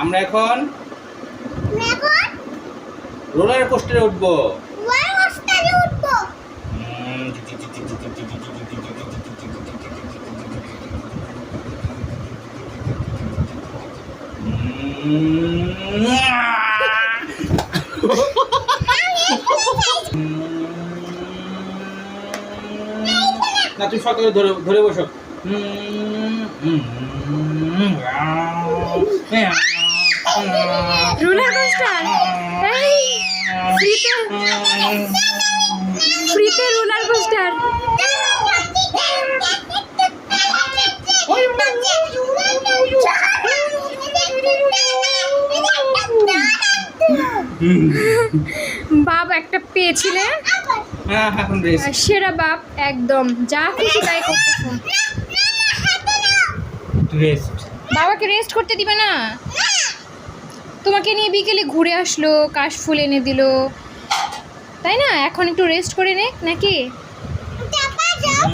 আমরা এখন রোলার কোস্টারে উঠবো। না তুমি শক্ত করে ধরে ধরে বসো। রোলার কোস্টার ফ্রিতে রোলার কোস্টার। বাপ একটা পেয়েছিলে, সেরা বাপ, একদম যা খুশি তাই করতেছো। বাবাকে রেস্ট করতে দিবে না? তোমাকে নিয়ে বিকেলে ঘুরে আসলো, কাশফুল এনে দিল, তাই না? এখন একটু রেস্ট করে নে নাকি?